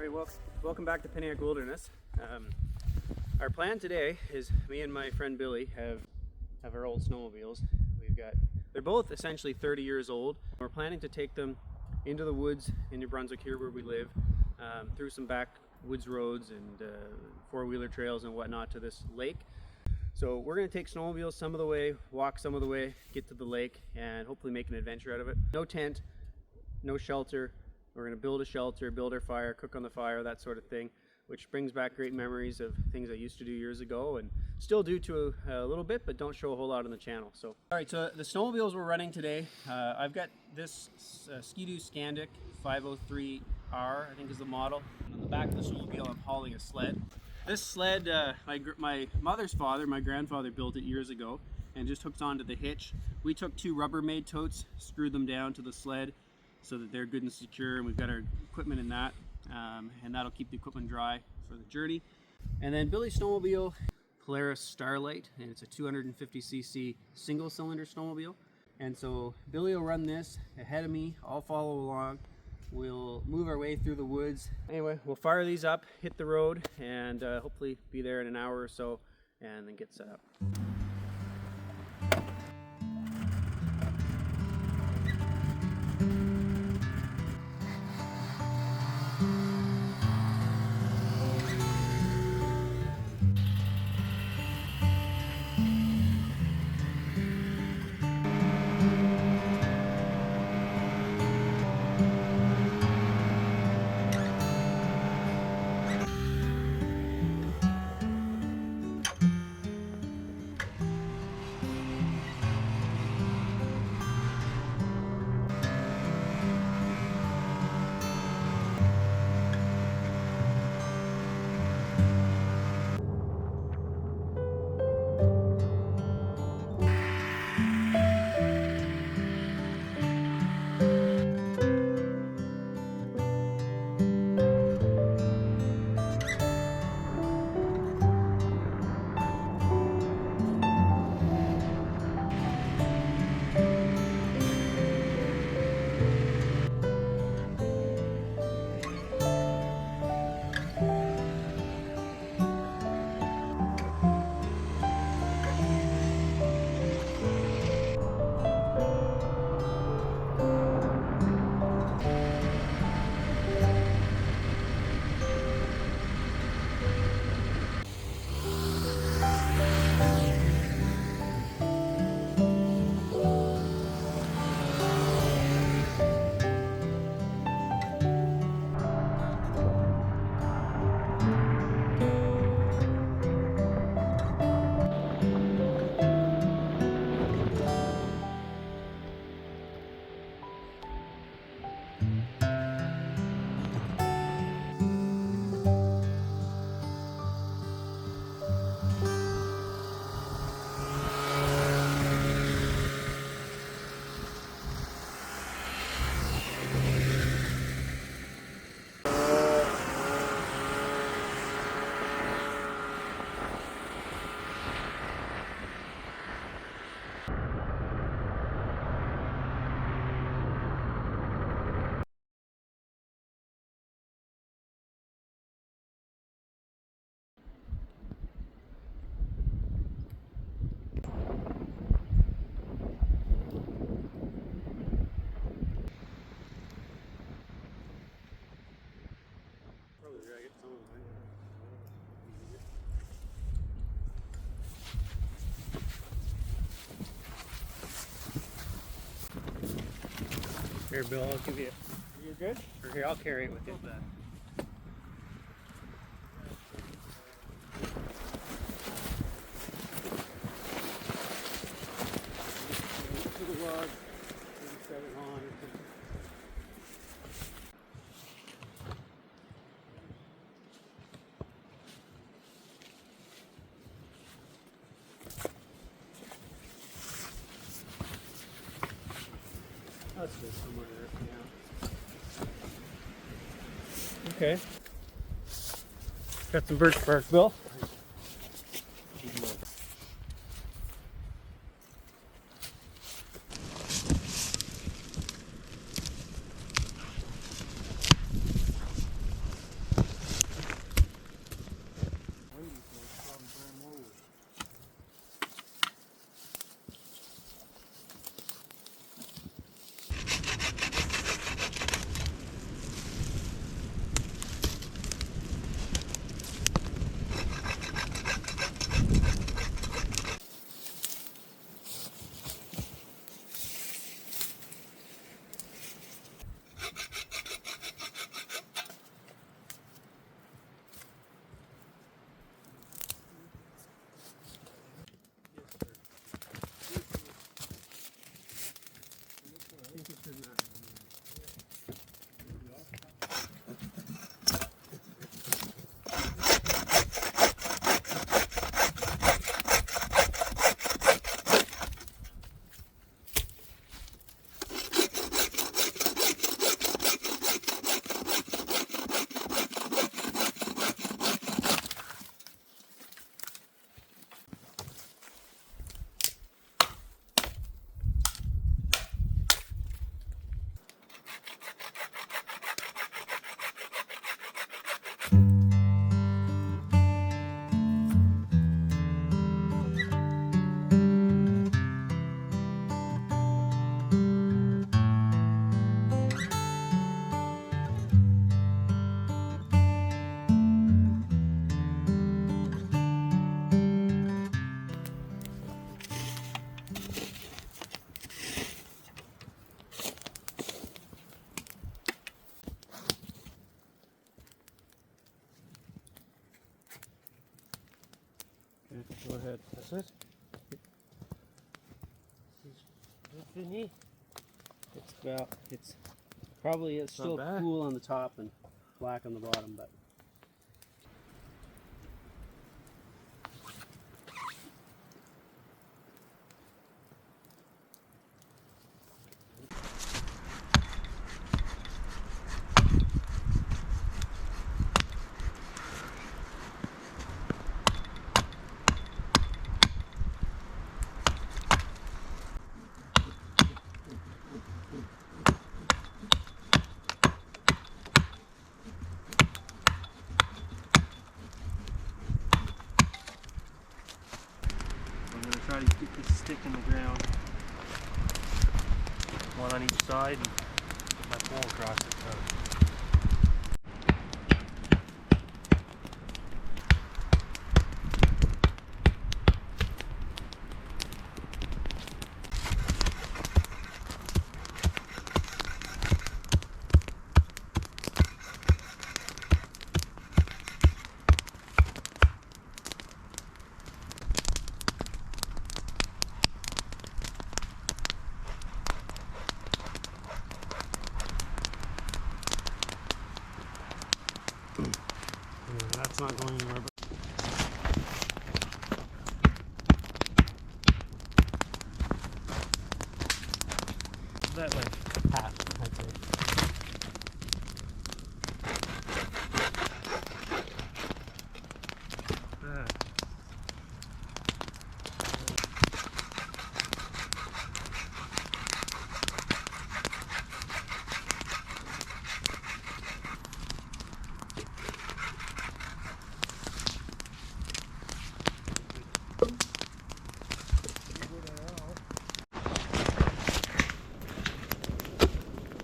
Alright, well, welcome back to Penniac Wilderness. Our plan today is me and my friend Billy have our old snowmobiles. They're both essentially 30 years old. We're planning to take them into the woods in New Brunswick here where we live, through some back woods roads and four-wheeler trails and whatnot to this lake. So we're going to take snowmobiles some of the way, walk some of the way, get to the lake, and hopefully make an adventure out of it. No tent, no shelter. We're going to build a shelter, build our fire, cook on the fire, that sort of thing, which brings back great memories of things I used to do years ago and still do to a little bit, but don't show a whole lot on the channel. So, all right, so the snowmobiles we're running today, I've got this Ski-Doo Scandic 503R, I think is the model. On the back of the snowmobile, I'm hauling a sled. This sled, my mother's father, my grandfather, built it years ago and just hooks onto the hitch. We took two Rubbermaid totes, screwed them down to the sled so that they're good and secure, and we've got our equipment in that, and that'll keep the equipment dry for the journey. And then Billy's snowmobile, Polaris Starlight, and it's a 250cc single cylinder snowmobile. And so Billy will run this ahead of me, I'll follow along. We'll move our way through the woods. Anyway, we'll fire these up, hit the road, and hopefully be there in an hour or so, and then get set up. Here, Bill, I'll give you. You're good? Or here, I'll carry it with you. To the log, maybe set it on. That's just somewhere there, yeah. Okay. Got some birch bark, Bill. Good, go ahead. That's it. It's probably still cool on the top and black on the bottom, but try to get this stick in the ground, one on each side, and put my pole across it. that's not going anywhere. That way. Half, I'd say.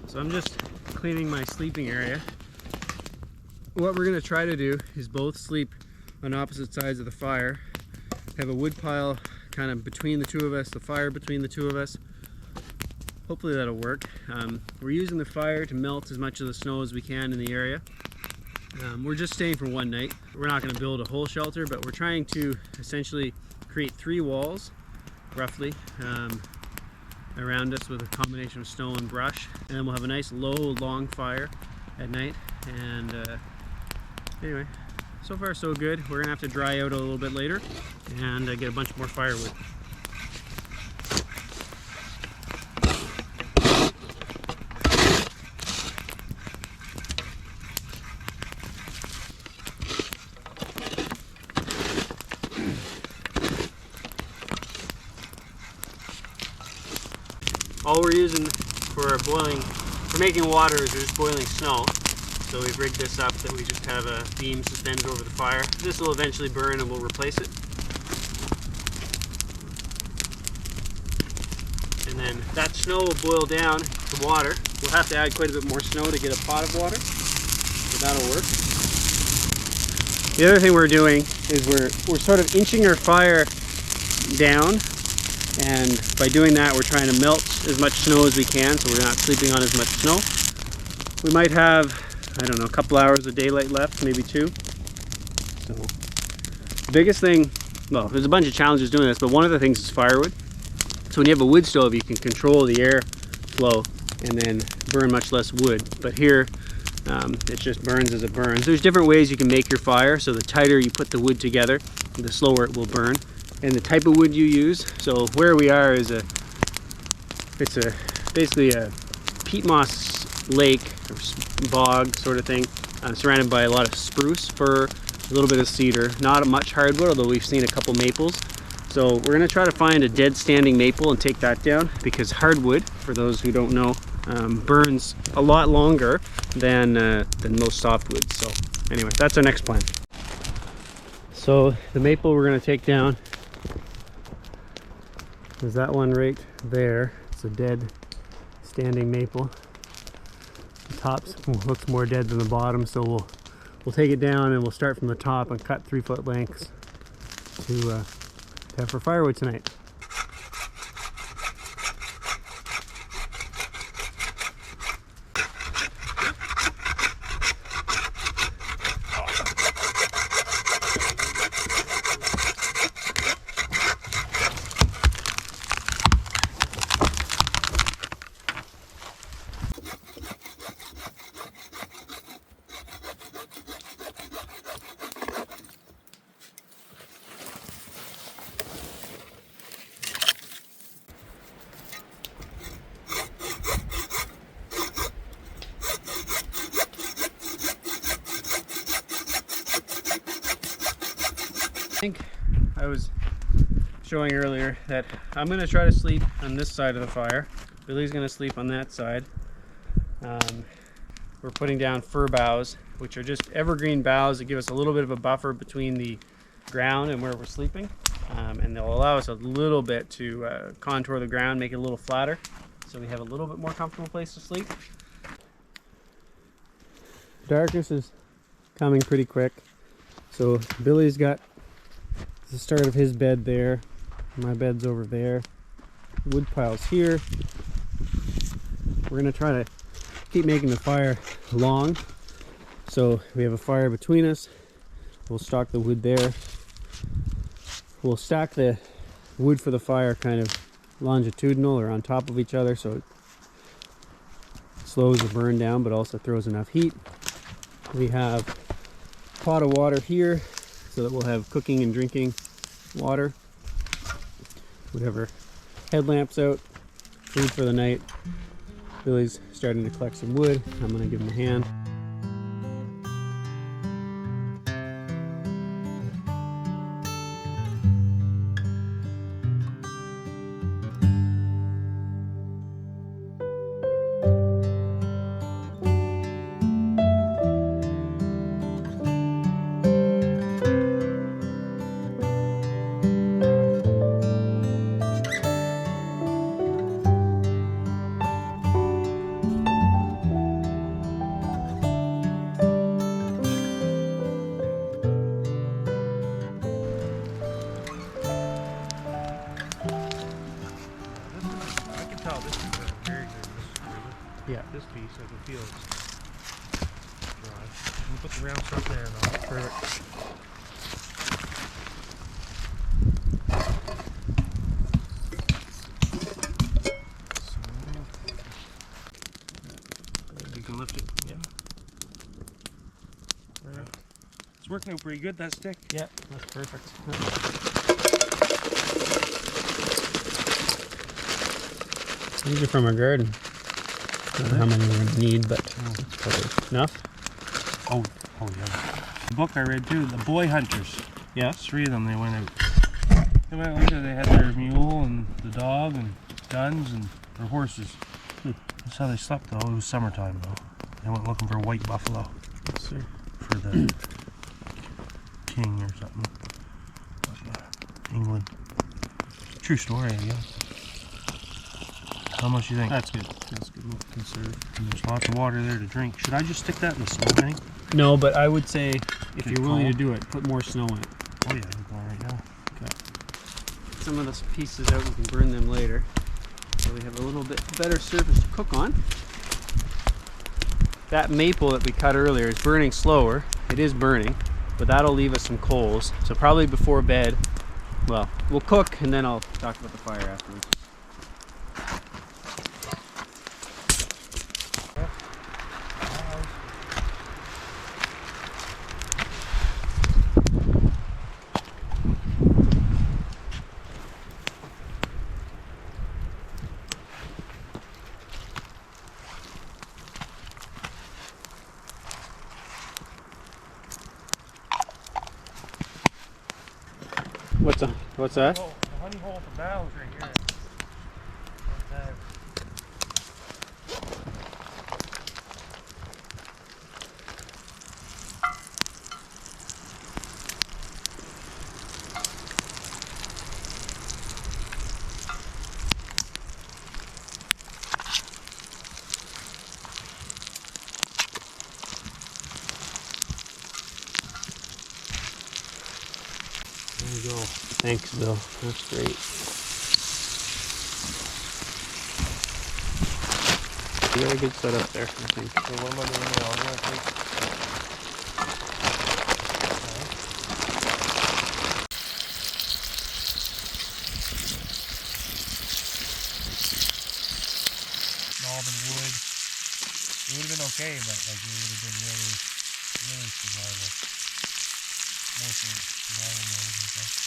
So I'm just cleaning my sleeping area. What we're going to try to do is both sleep on opposite sides of the fire, have a wood pile kind of between the two of us, the fire between the two of us. Hopefully that'll work. We're using the fire to melt as much of the snow as we can in the area. We're just staying for one night. We're not going to build a whole shelter, but we're trying to essentially create 3 walls, roughly, around us with a combination of snow and brush, and then we'll have a nice low long fire at night. And anyway, so far so good. We're gonna have to dry out a little bit later and get a bunch more firewood. All we're using for making water is just boiling snow. So we've rigged this up that we just have a beam suspended over the fire. This will eventually burn and we'll replace it. And then that snow will boil down to water. We'll have to add quite a bit more snow to get a pot of water, so that'll work. The other thing we're doing is we're sort of inching our fire down. And by doing that, we're trying to melt as much snow as we can, so we're not sleeping on as much snow. We might have, I don't know, a couple hours of daylight left, maybe 2. So the biggest thing, well, there's a bunch of challenges doing this, but one of the things is firewood. So when you have a wood stove, you can control the air flow and then burn much less wood. But here, it just burns as it burns. There's different ways you can make your fire, so the tighter you put the wood together, the slower it will burn. And the type of wood you use. So where we are is basically a peat moss lake or bog sort of thing, surrounded by a lot of spruce, fir, a little bit of cedar, not much hardwood, although we've seen a couple maples. So we're going to try to find a dead standing maple and take that down, because hardwood, for those who don't know, burns a lot longer than most softwood. So anyway, that's our next plan. So the maple we're going to take down is that one right there. It's a dead standing maple. The top looks more dead than the bottom, so we'll take it down and we'll start from the top and cut 3-foot lengths to have for firewood tonight. think I was showing earlier that I'm going to try to sleep on this side of the fire. Billy's going to sleep on that side. We're putting down fir boughs, which are just evergreen boughs that give us a little bit of a buffer between the ground and where we're sleeping. And they'll allow us a little bit to contour the ground, make it a little flatter, so we have a little bit more comfortable place to sleep. Darkness is coming pretty quick, so Billy's got the start of his bed there. My bed's over there. Wood pile's here. We're gonna try to keep making the fire long, so we have a fire between us. We'll stock the wood there. We'll stack the wood for the fire kind of longitudinal or on top of each other, so it slows the burn down but also throws enough heat. We have a pot of water here so that we'll have cooking and drinking water. We have our headlamps out, food for the night. Billy's starting to collect some wood. I'm going to give him a hand. Yeah. This piece, I can feel it's dry. We'll put the round stuff there now. Perfect. So, you can lift it. Yeah. Right. It's working out pretty good, that stick. Yeah, that's perfect. These are from our garden. I don't know how many we're going to need, but it's probably enough. Oh yeah. The book I read too, The Boy Hunters. Yeah. 3 of them, they went out. They went out later, they had their mule and the dog and guns and their horses. That's how they slept though. It was summertime though. They went looking for a white buffalo. Yes, sir. For the king or something. England. True story, I guess. How much do you think? That's good. That's good. We'll conserve. And there's lots of water there to drink. Should I just stick that in the snow bank? No, but I would say if Good you're willing call. to do it, put more snow in it. Oh yeah, I'm going right now. Okay. Some of the pieces out, we can burn them later. So we have a little bit better surface to cook on. That maple that we cut earlier is burning slower. It is burning, but that'll leave us some coals. So probably before bed, well, we'll cook and then I'll talk about the fire afterwards. What's that? Oh, the honey hole at the boughs right here. There you go. Thanks, Bill. That's great. You got a good setup there, I think. So what am I doing now? I'm gonna take knob and wood. It would have been okay, but like it would have been really survival. More survival mode, I guess.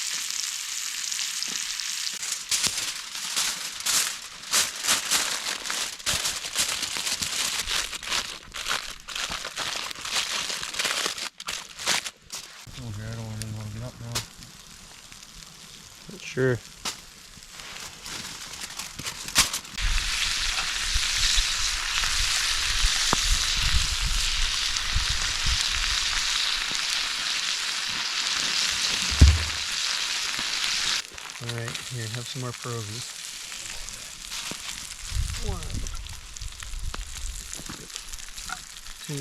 Oh, here, I don't really want to get up now. Sure. All right, here, have some more pierogies. One, two.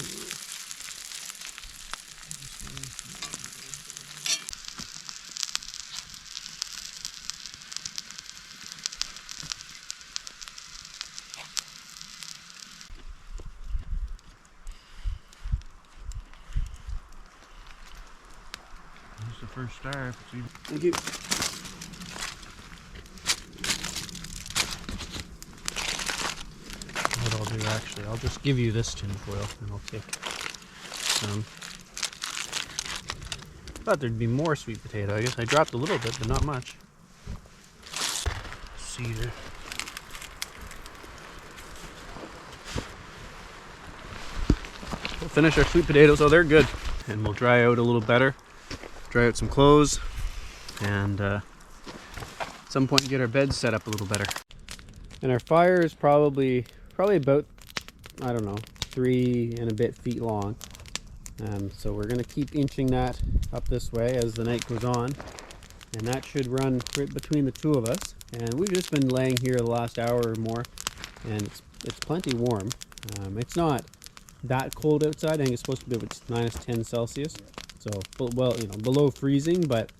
Here's the first star. Thank you. What I'll do actually, I'll just give you this tin foil and I'll take some. Thought there'd be more sweet potato. I guess I dropped a little bit, but not much. Cedar. We'll finish our sweet potatoes. Oh, they're good. And we'll dry out a little better. Dry out some clothes. And at some point get our beds set up a little better. And our fire is probably about, I don't know, 3 and a bit feet long. So we're going to keep inching that up this way as the night goes on. And that should run right between the two of us. And we've just been laying here the last hour or more. And it's plenty warm. It's not that cold outside. I think it's supposed to be about -10 Celsius. So, well, you know, below freezing, but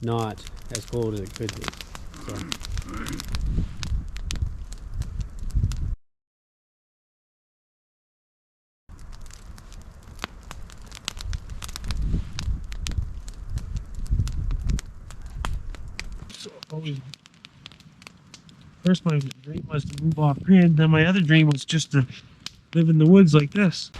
not as cold as it could be. So. First my dream was to move off grid, then my other dream was just to live in the woods like this.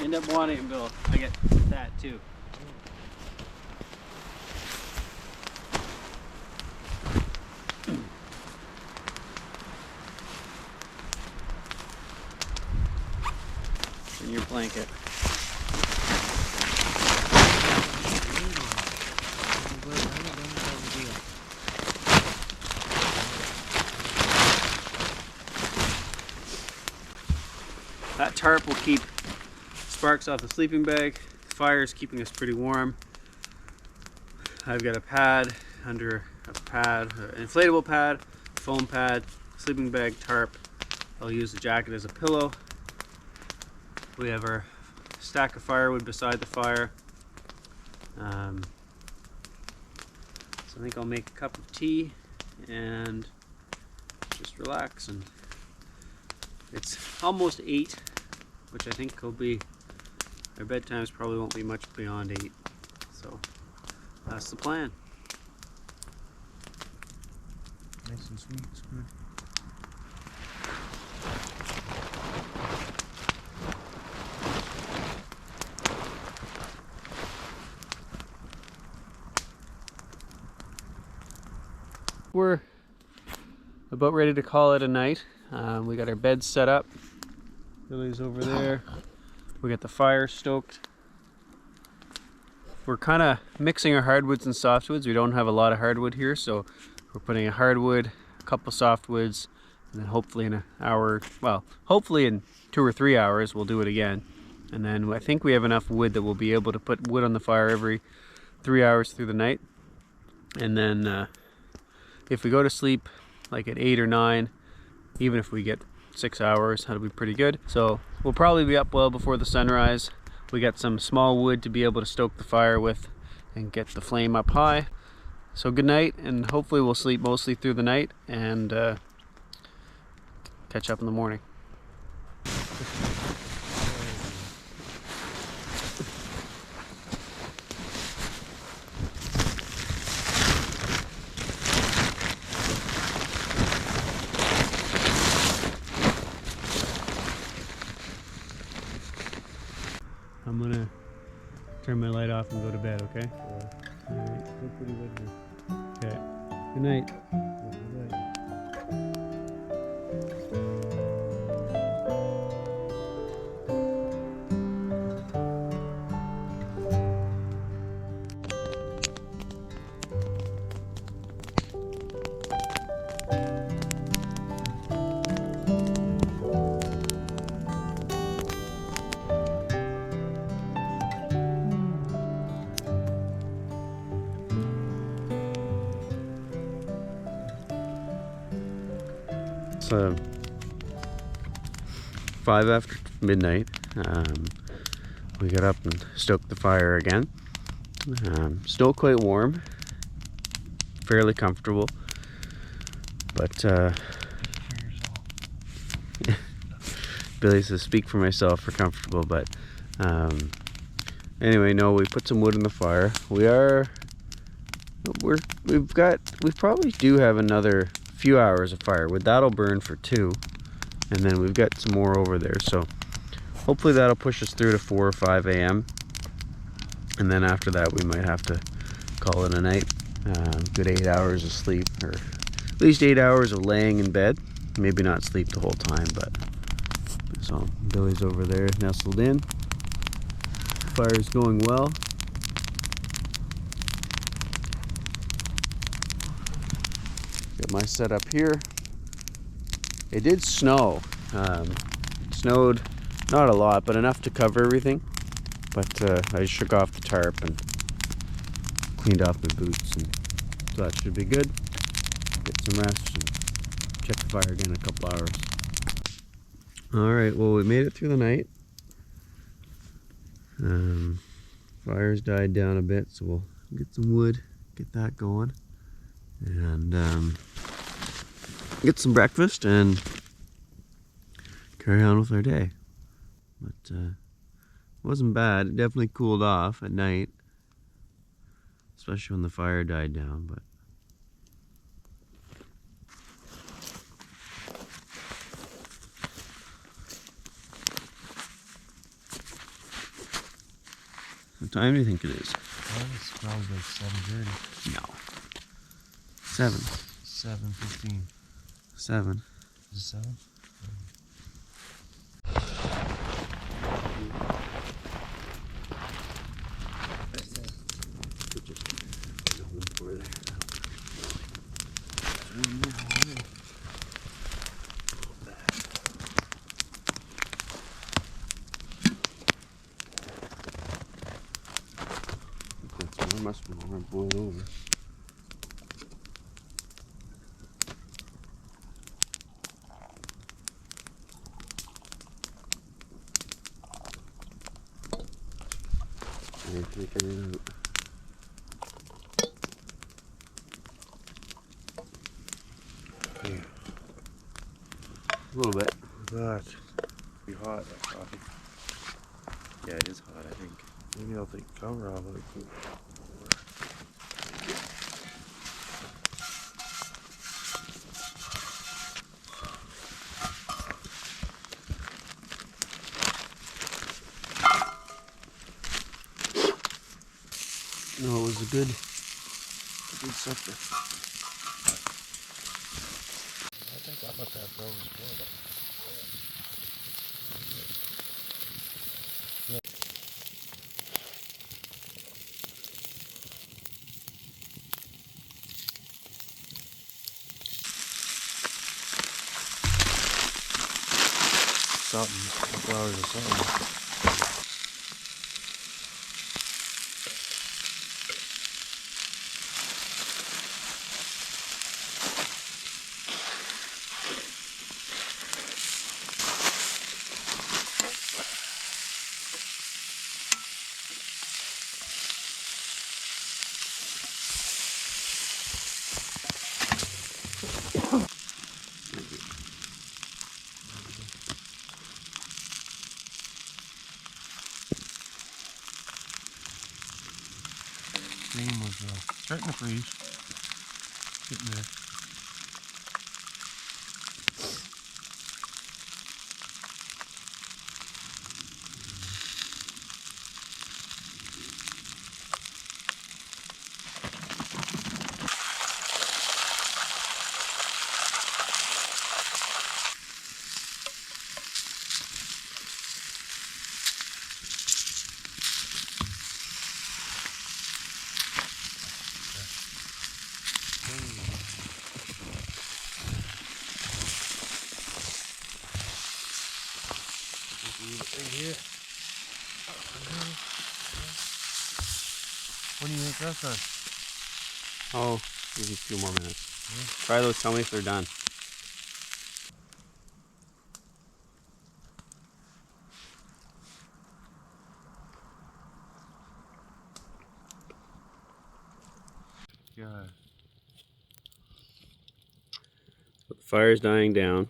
End up wanting it, Bill. I get that too. And your blanket. That tarp will keep sparks off the sleeping bag. The fire is keeping us pretty warm. I've got a pad under a pad, an inflatable pad, foam pad, sleeping bag, tarp. I'll use the jacket as a pillow. We have our stack of firewood beside the fire. So I think I'll make a cup of tea and just relax. And it's almost 8, which I think will be, our bedtimes probably won't be much beyond 8, so that's the plan. Nice and sweet, it's good. We're about ready to call it a night. We got our beds set up. Billy's over there. We got the fire stoked. We're kind of mixing our hardwoods and softwoods. We don't have a lot of hardwood here, so we're putting a hardwood, a couple softwoods, and then hopefully in an hour, well, hopefully in 2 or 3 hours we'll do it again. And then I think we have enough wood that we'll be able to put wood on the fire every 3 hours through the night. And then if we go to sleep like at 8 or 9, even if we get 6 hours, that'll be pretty good. So we'll probably be up well before the sunrise. We got some small wood to be able to stoke the fire with and get the flame up high. So good night, and hopefully we'll sleep mostly through the night and catch up in the morning. I'm gonna turn my light off and go to bed, okay? Alright, feel pretty good here. Okay. Good night. Good night. It's 5 after midnight. We got up and stoked the fire again. Still quite warm, fairly comfortable, but Billy says speak for myself for comfortable, but anyway, no, we put some wood in the fire. We probably do have another few hours of firewood. That'll burn for 2, and then we've got some more over there, so hopefully that'll push us through to 4 or 5 a.m. and then after that we might have to call it a night. Good 8 hours of sleep, or at least 8 hours of laying in bed. Maybe not sleep the whole time, but so Billy's over there nestled in. Fire's going well. Got my setup here. It did snow. Snowed not a lot, but enough to cover everything. But I shook off the tarp and cleaned off my boots, and so that should be good. Get some rest and check the fire again in a couple hours. Alright, well, we made it through the night. Fire's died down a bit, so we'll get some wood, get that going, and get some breakfast and carry on with our day. But it wasn't bad. It definitely cooled off at night, especially when the fire died down. But what time do you think it is? Well, it smells like 7:30. No. 7. 7:15. 7. Is it 7? It must be more boiled over. Taking it out. Yeah. A little bit. God. Be hot, that coffee. Yeah, it is hot, I think. Maybe I'll take the cover off of it. No, it was a good supper. I think I must have frozen water. Something, a couple hours of something. Green was starting to freeze. Getting there. Leave it right here. When do you think that's done? Oh, maybe a few more minutes. Try those, tell me if they're done. Yeah. The fire's dying down.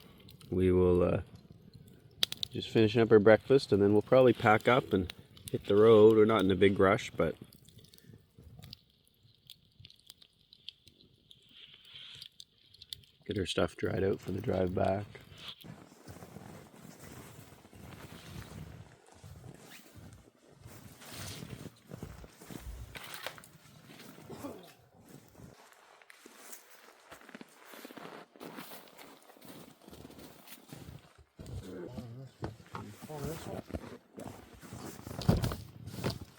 We will just finishing up our breakfast, and then we'll probably pack up and hit the road. We're not in a big rush, but get our stuff dried out for the drive back. Oh, this one?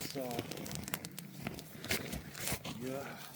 So, yeah.